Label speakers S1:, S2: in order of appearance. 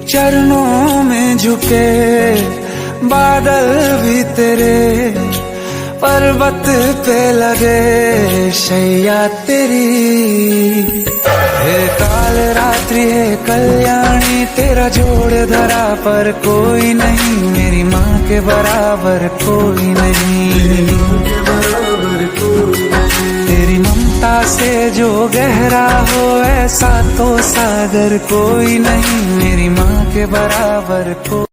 S1: चरणों में झुके बादल भी तेरे, पर्वत पे लगे शैया तेरी। हे काल रात्रि है कल्याणी, तेरा जोड़ धरा पर कोई नहीं, मेरी माँ के बराबर कोई नहीं। तेरी ममता से जो गहरा हो ऐसा तो सागर कोई नहीं, मेरी माँ के बराबर कोई